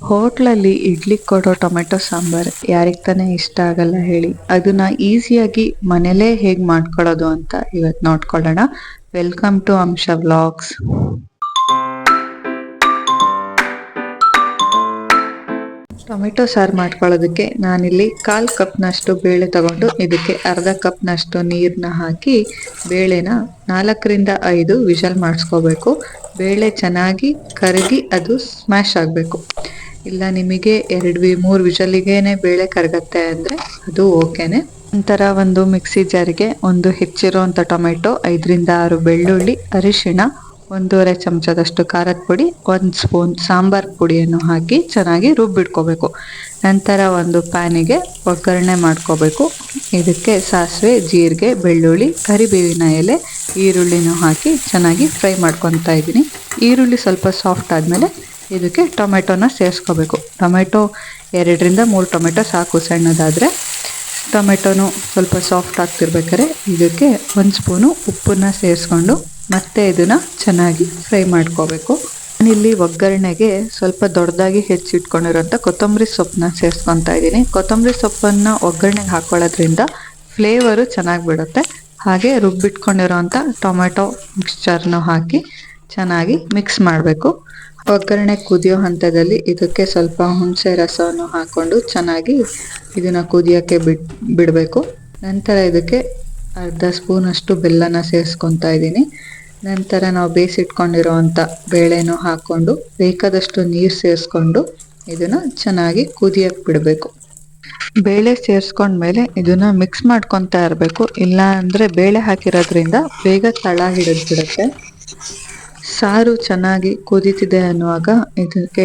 ಹೋಟ್ಲಲ್ಲಿ ಇಡ್ಲಿ ಕೊಡೋ ಟೊಮೆಟೊ ಸಾಂಬಾರ್ ಯಾರಿಗೆ ತಾನೇ ಇಷ್ಟ ಆಗಲ್ಲ ಹೇಳಿ. ಅದನ್ನ ಈಸಿಯಾಗಿ ಮನೇಲೇ ಹೇಗೆ ಮಾಡ್ಕೊಳ್ಳೋದು ಅಂತ ಇವತ್ತು ನೋಡ್ಕೊಳ್ಳೋಣ. ವೆಲ್ಕಮ್ ಟು ಅಂಶ ವ್ಲಾಗ್ಸ್. ಟೊಮೆಟೊ ಸಾರು ಮಾಡ್ಕೊಳ್ಳೋದಕ್ಕೆ ನಾನಿಲ್ಲಿ 1/4 ಕಪ್ನಷ್ಟು ಬೇಳೆ ತಗೊಂಡು ಇದಕ್ಕೆ ಅರ್ಧ ಕಪ್ನಷ್ಟು ನೀರನ್ನ ಹಾಕಿ ಬೇಳೆನ 4ರಿಂದ 5 ವಿಷಲ್ ಮಾಡಿಸ್ಕೋಬೇಕು. ಬೇಳೆ ಚೆನ್ನಾಗಿ ಕರಗಿ ಅದು ಸ್ಮ್ಯಾಶ್ ಆಗಬೇಕು. ಇಲ್ಲ ನಿಮಗೆ 2-3 ವಿಷಲಿಗೇನೆ ಬೇಳೆ ಕರಗತ್ತೆ ಅಂದರೆ ಅದು ಓಕೆನೆ. ನಂತರ ಒಂದು ಮಿಕ್ಸಿ ಜಾರಿಗೆ ಒಂದು ಹೆಚ್ಚಿರುವಂಥ ಟೊಮೆಟೊ, 5ರಿಂದ 6 ಬೆಳ್ಳುಳ್ಳಿ, ಅರಿಶಿಣ, 1.5 ಚಮಚದಷ್ಟು ಖಾರದ ಪುಡಿ, 1 ಸ್ಪೂನ್ ಸಾಂಬಾರ್ ಪುಡಿಯನ್ನು ಹಾಕಿ ಚೆನ್ನಾಗಿ ರುಬ್ಬಿಟ್ಕೋಬೇಕು. ನಂತರ ಒಂದು ಪ್ಯಾನಿಗೆ ಒಗ್ಗರಣೆ ಮಾಡ್ಕೋಬೇಕು. ಇದಕ್ಕೆ ಸಾಸಿವೆ, ಜೀರಿಗೆ, ಬೆಳ್ಳುಳ್ಳಿ, ಕರಿಬೇವಿನ ಎಲೆ, ಈರುಳ್ಳಿನೂ ಹಾಕಿ ಚೆನ್ನಾಗಿ ಫ್ರೈ ಮಾಡ್ಕೊತಾ ಇದ್ದೀನಿ. ಈರುಳ್ಳಿ ಸ್ವಲ್ಪ ಸಾಫ್ಟ್ ಆದಮೇಲೆ ಇದಕ್ಕೆ ಟೊಮೆಟೊನ ಸೇರಿಸ್ಕೋಬೇಕು. ಟೊಮೆಟೊ 2ರಿಂದ 3 ಟೊಮೆಟೊ ಸಾಕು ಸಣ್ಣದಾದರೆ. ಟೊಮೆಟೊನು ಸ್ವಲ್ಪ ಸಾಫ್ಟ್ ಆಗ್ತಿರ್ಬೇಕಾದ್ರೆ ಇದಕ್ಕೆ 1 ಸ್ಪೂನು ಉಪ್ಪನ್ನ ಸೇರಿಸ್ಕೊಂಡು ಮತ್ತೆ ಇದನ್ನು ಚೆನ್ನಾಗಿ ಫ್ರೈ ಮಾಡ್ಕೋಬೇಕು. ನಾನಿಲ್ಲಿ ಒಗ್ಗರಣೆಗೆ ಸ್ವಲ್ಪ ದೊಡ್ಡದಾಗಿ ಹೆಚ್ಚಿಟ್ಕೊಂಡಿರೋಂಥ ಕೊತ್ತಂಬರಿ ಸೊಪ್ಪನ್ನ ಸೇರಿಸ್ಕೊತಾ ಇದ್ದೀನಿ. ಕೊತ್ತಂಬರಿ ಸೊಪ್ಪನ್ನು ಒಗ್ಗರಣೆಗೆ ಹಾಕೊಳ್ಳೋದ್ರಿಂದ ಫ್ಲೇವರು ಚೆನ್ನಾಗಿ ಬಿಡುತ್ತೆ. ಹಾಗೆ ರುಬ್ಬಿಟ್ಕೊಂಡಿರೋಂಥ ಟೊಮೆಟೊ ಮಿಕ್ಸ್ಚರ್ನ ಹಾಕಿ ಚೆನ್ನಾಗಿ ಮಿಕ್ಸ್ ಮಾಡಬೇಕು. ಒಗ್ಗರಣೆ ಕುದಿಯೋ ಹಂತದಲ್ಲಿ ಇದಕ್ಕೆ ಸ್ವಲ್ಪ ಹುಣಸೆ ರಸವನ್ನು ಹಾಕ್ಕೊಂಡು ಚೆನ್ನಾಗಿ ಇದನ್ನು ಕುದಿಯೋಕ್ಕೆ ಬಿಡಬೇಕು. ನಂತರ ಇದಕ್ಕೆ ಅರ್ಧ ಸ್ಪೂನಷ್ಟು ಬೆಲ್ಲನ ಸೇರಿಸ್ಕೊತಾ ಇದ್ದೀನಿ. ನಂತರ ನಾವು ಬೇಯಿಸಿಟ್ಕೊಂಡಿರೋವಂಥ ಬೇಳೆನೂ ಹಾಕ್ಕೊಂಡು ಬೇಕಾದಷ್ಟು ನೀರು ಸೇರಿಸ್ಕೊಂಡು ಇದನ್ನು ಚೆನ್ನಾಗಿ ಕುದಿಯೋಕ್ಕೆ ಬಿಡಬೇಕು. ಬೇಳೆ ಸೇರಿಸ್ಕೊಂಡ್ಮೇಲೆ ಇದನ್ನು ಮಿಕ್ಸ್ ಮಾಡ್ಕೊತಾ ಇರಬೇಕು. ಇಲ್ಲ ಅಂದರೆ ಬೇಳೆ ಹಾಕಿರೋದ್ರಿಂದ ಬೇಗ ತಳ ಹಿಡಿದ್ಬಿಡುತ್ತೆ. ಸಾರು ಚೆನ್ನಾಗಿ ಕುದೀತಿದೆ ಅನ್ನುವಾಗ ಇದಕ್ಕೆ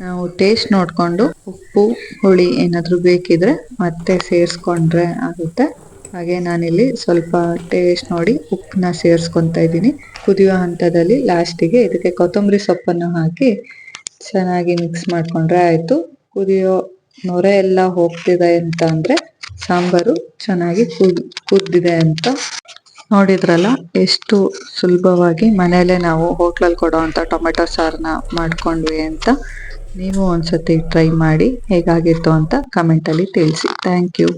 ನಾವು ಟೇಸ್ಟ್ ನೋಡಿಕೊಂಡು ಉಪ್ಪು, ಹುಳಿ ಏನಾದರೂ ಬೇಕಿದ್ರೆ ಮತ್ತೆ ಸೇರಿಸ್ಕೊಂಡ್ರೆ ಆಗುತ್ತೆ. ಹಾಗೆ ನಾನಿಲ್ಲಿ ಸ್ವಲ್ಪ ಟೇಸ್ಟ್ ನೋಡಿ ಉಪ್ಪನ್ನ ಸೇರಿಸ್ಕೊತಾ ಇದ್ದೀನಿ. ಕುದಿಯೋ ಹಂತದಲ್ಲಿ ಲಾಸ್ಟಿಗೆ ಇದಕ್ಕೆ ಕೊತ್ತಂಬರಿ ಸೊಪ್ಪನ್ನು ಹಾಕಿ ಚೆನ್ನಾಗಿ ಮಿಕ್ಸ್ ಮಾಡಿಕೊಂಡ್ರೆ ಆಯಿತು. ಕುದಿಯೋ ನೊರೆ ಎಲ್ಲ ಹೋಗ್ತಿದೆ ಅಂತ ಅಂದರೆ ಸಾಂಬಾರು ಚೆನ್ನಾಗಿ ಕುದ್ದಿದೆ ಅಂತ. ನೋಡಿದ್ರಲ್ಲ ಎಷ್ಟು ಸುಲಭವಾಗಿ ಮನೆಯಲ್ಲೇ ನಾವು ಹೋಟ್ಲಲ್ಲಿ ಕೊಡೋವಂಥ ಟೊಮೆಟೊ ಸಾರನ್ನ ಮಾಡ್ಕೊಂಡ್ವಿ ಅಂತ. ನೀವು ಒಂದ್ಸತಿ ಟ್ರೈ ಮಾಡಿ ಹೇಗಾಗಿತ್ತು ಅಂತ ಕಮೆಂಟಲ್ಲಿ ತಿಳಿಸಿ. Thank you.